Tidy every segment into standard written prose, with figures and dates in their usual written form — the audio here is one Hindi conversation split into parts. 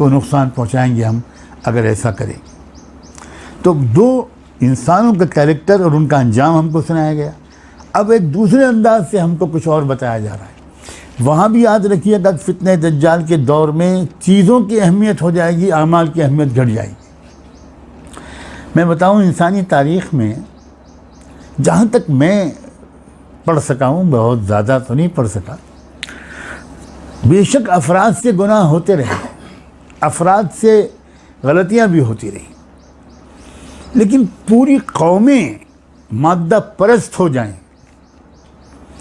को नुकसान पहुंचाएंगे हम अगर ऐसा करें। तो दो इंसानों का कैरेक्टर और उनका अंजाम हमको सुनाया गया। अब एक दूसरे अंदाज से हमको कुछ और बताया जा रहा है। वहाँ भी याद रखिएगा फितने दज्जाल के दौर में चीज़ों की अहमियत हो जाएगी, आमाल की अहमियत घट जाएगी। मैं बताऊँ, इंसानी तारीख़ में जहाँ तक मैं पढ़ सका हूँ, बहुत ज़्यादा तो नहीं पढ़ सका, बेशक अफराद से गुनाह होते रहे, अफराद से गलतियाँ भी होती रही, लेकिन पूरी कौमें मादा परस्त हो जाएं,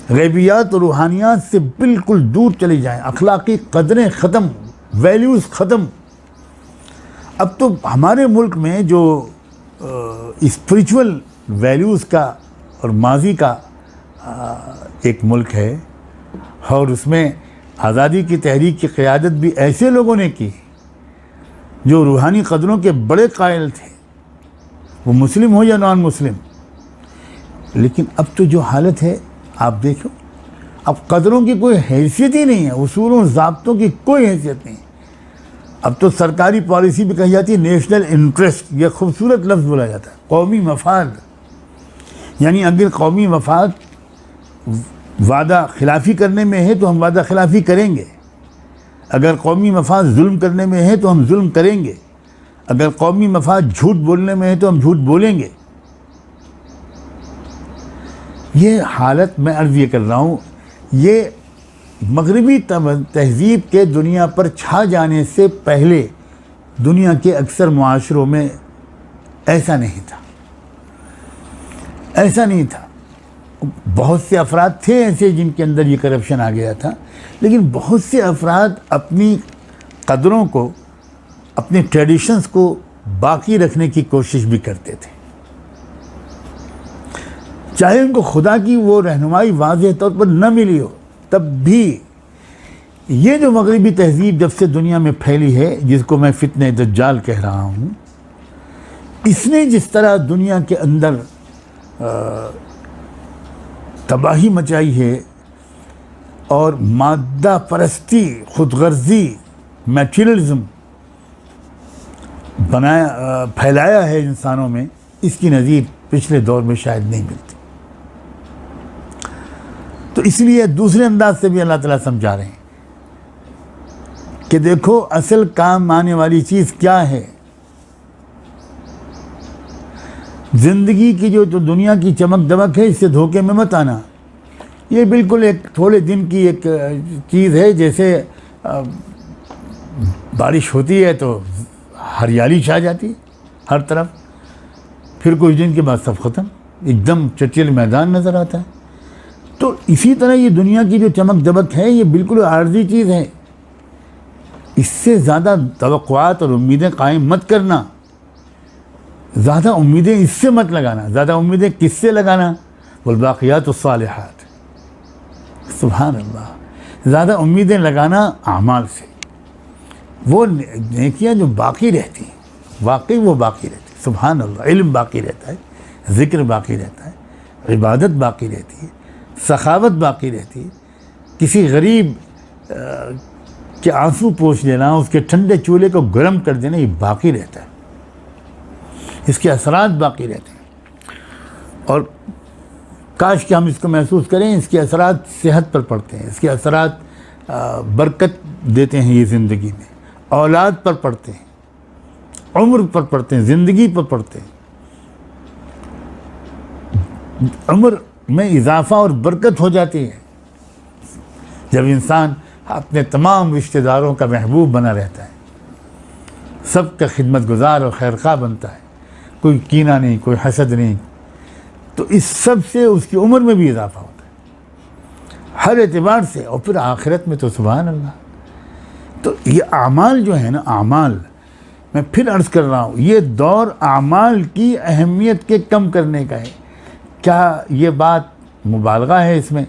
गैबियात और रूहानियात से बिल्कुल दूर चली जाएं, अखलाकी कदरें ख़त्म, वैल्यूज़ ख़त्म। अब तो हमारे मुल्क में जो स्पिरिचुअल वैल्यूज़ का और माजी का एक मुल्क है, और उसमें आज़ादी की तहरीक की क़यादत भी ऐसे लोगों ने की जो रूहानी कदरों के बड़े कायल थे, वो मुस्लिम हो या नॉन मुस्लिम। लेकिन अब तो जो हालत है आप देखो, अब कदरों की कोई हैसियत ही नहीं है, उसूलों ज़ाब्तों की कोई हैसियत नहीं। अब तो सरकारी पॉलिसी भी कही जाती है नेशनल इंटरेस्ट, यह खूबसूरत लफ्ज़ बोला जाता है, कौमी मफाद। यानी अगर कौमी मफाद वादा खिलाफ़ी करने में है तो हम वादा खिलाफ़ी करेंगे, अगर कौमी मफाद जुल्म करने में है तो हम जुल्म करेंगे, अगर कौमी मफाद झूठ बोलने में है तो हम झूठ बोलेंगे। ये हालत मैं अर्ज़ ये कर रहा हूँ, ये मगरबी तहज़ीब के दुनिया पर छा जाने से पहले दुनिया के अक्सर मुआशरों में ऐसा नहीं था, ऐसा नहीं था। बहुत से अफराद थे ऐसे जिनके अंदर ये करप्शन आ गया था, लेकिन बहुत से अफराद अपनी कदरों को, अपने ट्रेडिशंस को बाकी रखने की कोशिश भी करते थे, चाहे उनको खुदा की वो रहनुमाई वाज़ेह तौर पर न मिली हो तब भी। ये जो मगरबी तहज़ीब जब से दुनिया में फैली है, जिसको मैं फितने दज्जाल कह रहा हूँ, इसने जिस तरह दुनिया के अंदर तबाही मचाई है और मादा परस्ती, खुदगर्जी, मैटीरियलिज्म फैलाया है इंसानों में, इसकी नज़ीर पिछले दौर में शायद नहीं मिलती। तो इसलिए दूसरे अंदाज से भी अल्लाह ताला समझा रहे हैं कि देखो असल काम आने वाली चीज़ क्या है। ज़िंदगी की जो दुनिया की चमक दमक है, इससे धोखे में मत आना। ये बिल्कुल एक थोड़े दिन की एक चीज़ है, जैसे बारिश होती है तो हरियाली छा जाती है हर तरफ, फिर कुछ दिन के बाद सब ख़त्म, एकदम चटियल मैदान नज़र आता है। तो इसी तरह ये दुनिया की जो चमक दमक है, ये बिल्कुल आर्जी चीज़ है। इससे ज़्यादा तवक्कुआत और उम्मीदें कायम मत करना, ज़्यादा उम्मीदें इससे मत लगाना। ज़्यादा उम्मीदें किससे लगाना? वल्बाक़ियातुस सालिहात, सुभान अल्लाह। ज़्यादा उम्मीदें लगाना आमाल से, वो नेकियां जो बाकी रहती हैं, वाकई वो बाकी रहती है, सुभान अल्लाह। इल्म बाकी रहता है, ज़िक्र बाकी रहता है, इबादत बाकी रहती है, सखावत बाकी रहती है, किसी गरीब के आंसू पोंछ लेना, उसके ठंडे चूल्हे को गर्म कर देना, ये बाकी रहता है, इसके असरात बाकी रहते हैं। और काश कि हम इसको महसूस करें, इसके असरात सेहत पर पड़ते हैं, इसके असरात बरकत देते हैं ये ज़िंदगी में, औलाद पर पड़ते हैं, उम्र पर पड़ते हैं, ज़िंदगी पर पड़ते हैं। उम्र में इजाफ़ा और बरकत हो जाती है जब इंसान अपने तमाम रिश्तेदारों का महबूब बना रहता है, सबका खिदमत गुजार और खैरखा बनता है, कोई कीना नहीं, कोई हसद नहीं। तो इस सब से उसकी उम्र में भी इजाफ़ा होता है हर एतबार से, और फिर आखिरत में तो सुभान अल्लाह। तो ये आमाल जो है ना, आमाल, मैं फिर अर्ज़ कर रहा हूँ, ये दौर आमाल की अहमियत के कम करने का है। क्या ये बात मुबालगा है इसमें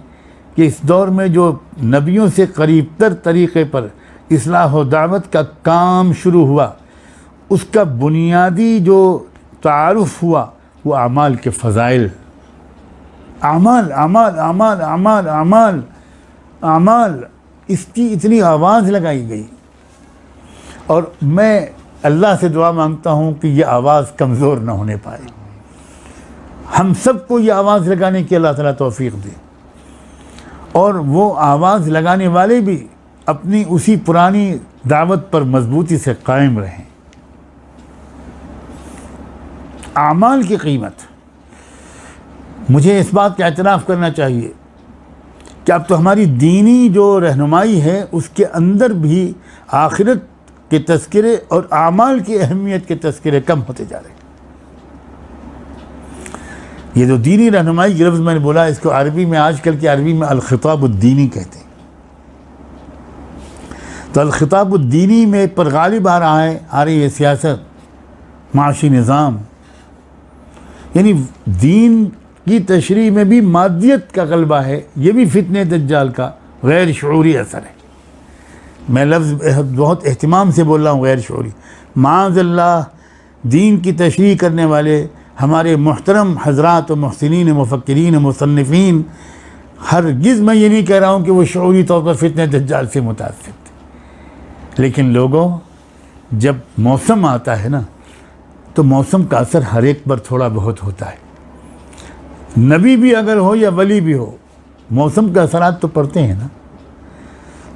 कि इस दौर में जो नबियों से करीब तर तरीक़े पर इस्लाह व दावत का काम शुरू हुआ, उसका बुनियादी जो तारुफ़ हुआ वो आमाल के फ़ज़ाइल, आमाल आमाल आमाल आमाल आमाल आमाल, इसकी इतनी आवाज़ लगाई गई। और मैं अल्लाह से दुआ मांगता हूँ कि ये आवाज़ कमज़ोर ना होने पाए। हम सबको ये आवाज़ लगाने की अल्लाह ताला तौफीक दे, और वो आवाज़ लगाने वाले भी अपनी उसी पुरानी दावत पर मजबूती से कायम रहें। आमाल की कीमत, मुझे इस बात का एतराफ़ करना चाहिए कि अब तो हमारी दीनी जो रहनुमाई है उसके अंदर भी आखिरत के तज़किरे और आमाल की अहमियत के तज़किरे कम होते जा रहे हैं। ये जो दीनी रहनुमाई की लफ्ज़ मैंने बोला, इसको अरबी में, आजकल की अरबी में अल-खिताब-उद-दीनी कहते हैं। तो अल-खिताब-उद-दीनी में पर गालिब आ रही है सियासत, माशी निज़ाम, यानी दीन की तशरीह में भी मादियत का गलबा है। ये भी फितने दज्जाल का गैर शऊरी असर है। मैं लफ्ज़ बहुत एहतिमाम से बोल रहा हूँ, गैर शऊरी। माज़अल्लाह दीन की तशरीह करने वाले हमारे मुहतरम हज़रात व मुहसिनीन मुफ़क्किरीन मुसन्निफ़ीन, हरगिज़ मैं ये नहीं कह रहा हूँ कि वो शऊरी तौर पर फितने दज्जाल से मुतासिर थे, लेकिन लोगों, जब मौसम आता है ना, तो मौसम का असर हर एक पर थोड़ा बहुत होता है। नबी भी अगर हो या वली भी हो, मौसम के असरात तो पड़ते हैं ना।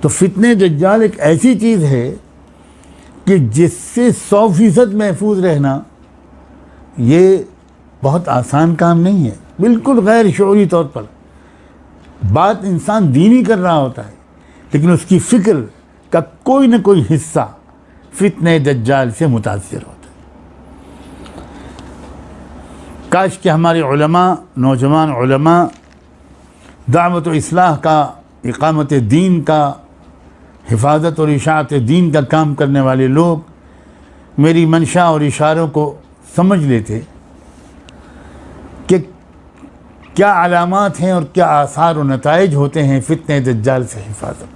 तो फितने दज्जाल एक ऐसी चीज़ है कि जिससे 100% महफूज रहना ये बहुत आसान काम नहीं है। बिल्कुल गैर शऊरी तौर पर बात इंसान दीनी कर रहा होता है, लेकिन उसकी फ़िक्र का कोई न कोई हिस्सा फितने दज्जाल से मुतासिर होता है। काश कि हमारे उलमा, नौजवान उलमा, दावत व इस्लाह का, इकामत दीन का, हिफाजत और इशाअत दीन का काम करने वाले लोग मेरी मंशा और इशारों को समझ लेते कि क्या अलामात हैं और क्या आसार और नताइज होते हैं फितने दज्जाल से हिफाजत।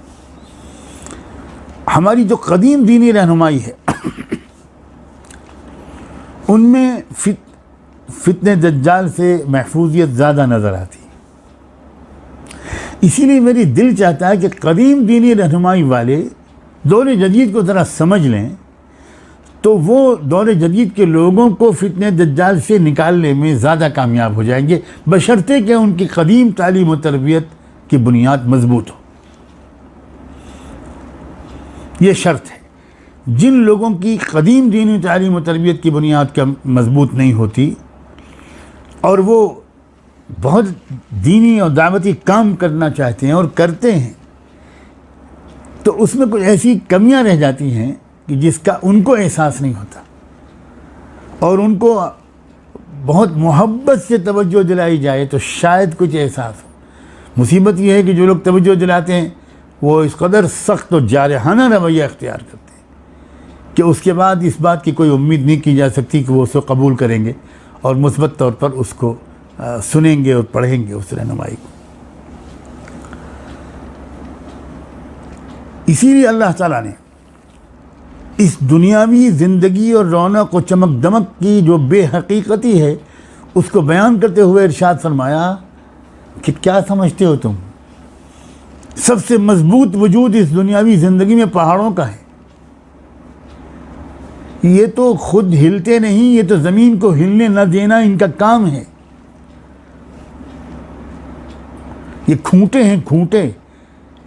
हमारी जो कदीम दीनी रहनुमाई है उनमें फितने दज्जाल से महफूजियत ज़्यादा नज़र आती। इसीलिए मेरी दिल चाहता है कि कदीम दीनी रहनुमाई वाले दौर जदीद को ज़रा समझ लें, तो वो दौर जदीद के लोगों को फितने दज्जाल से निकालने में ज़्यादा कामयाब हो जाएंगे, बशर्ते कि उनकी कदीम तालीम व तरबियत की बुनियाद मजबूत हो। ये शर्त है। जिन लोगों की कदीम दीनी तालीम व तरबियत की बुनियाद का मजबूत नहीं होती और वो बहुत दीनी और दावती काम करना चाहते हैं और करते हैं, तो उसमें कुछ ऐसी कमियां रह जाती हैं कि जिसका उनको एहसास नहीं होता, और उनको बहुत मोहब्बत से तवज्जो दिलाई जाए तो शायद कुछ एहसास हो। मुसीबत यह है कि जो लोग तवज्जो दिलाते हैं वो इस कदर सख्त और जारहाना रवैया अख्तियार करते हैं कि उसके बाद इस बात की कोई उम्मीद नहीं की जा सकती कि वो उसको कबूल करेंगे और मुस्बत तौर पर उसको सुनेंगे और पढ़ेंगे उस रहनुमाई को। इसीलिए अल्लाह ताला ने इस दुनियावी ज़िंदगी और रौनक और चमक दमक की जो बेहकीकती है उसको बयान करते हुए इरशाद फरमाया कि क्या समझते हो तुम, सबसे मजबूत वजूद इस दुनियावी ज़िंदगी में पहाड़ों का है। ये तो खुद हिलते नहीं, ये तो ज़मीन को हिलने न देना इनका काम है। ये खूंटे हैं, खूंटे।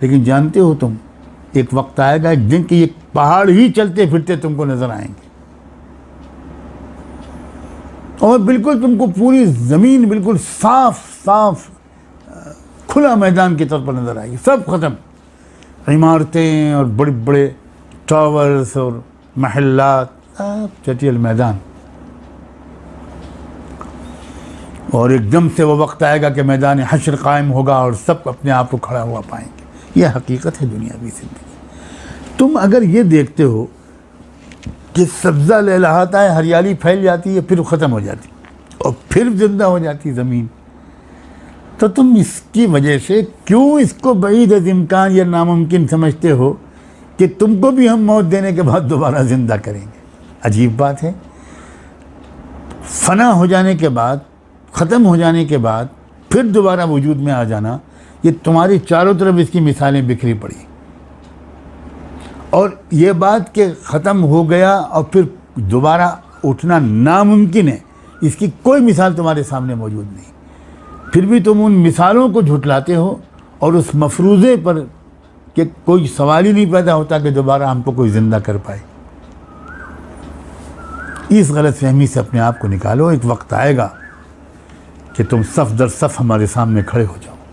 लेकिन जानते हो तुम, एक वक्त आएगा एक दिन कि ये पहाड़ ही चलते फिरते तुमको नजर आएंगे, और बिल्कुल तुमको पूरी ज़मीन बिल्कुल साफ साफ खुला मैदान के तौर पर नजर आएगी। सब ख़त्म, इमारतें और बड़े बड़े टावर्स और महल्लात, सब चटियल मैदान। और एकदम से वो वक्त आएगा कि मैदान हश्र कायम होगा और सब अपने आप को खड़ा हुआ पाएंगे। यह हकीकत है दुनियावी ज़िंदगी। तुम अगर ये देखते हो कि सब्ज़ा लहलहाता है, हरियाली फैल जाती है, फिर ख़त्म हो जाती और फिर ज़िंदा हो जाती ज़मीन, तो तुम इसकी वजह से क्यों इसको बईद इम्कान या नामुमकिन समझते हो कि तुमको भी हम मौत देने के बाद दोबारा ज़िंदा करेंगे। अजीब बात है। फना हो जाने के बाद, ख़त्म हो जाने के बाद फिर दोबारा वजूद में आ जाना, ये तुम्हारी चारों तरफ इसकी मिसालें बिखरी पड़ी। और ये बात कि ख़त्म हो गया और फिर दोबारा उठना नामुमकिन है, इसकी कोई मिसाल तुम्हारे सामने मौजूद नहीं। फिर भी तुम उन मिसालों को झुठलाते हो और उस मफरूज़े पर कि कोई सवाल ही नहीं पैदा होता कि दोबारा हमको कोई ज़िंदा कर पाए। इस गलत फहमी से अपने आप को निकालो। एक वक्त आएगा कि तुम सफ़ दर सफ़ हमारे सामने खड़े हो जाओ।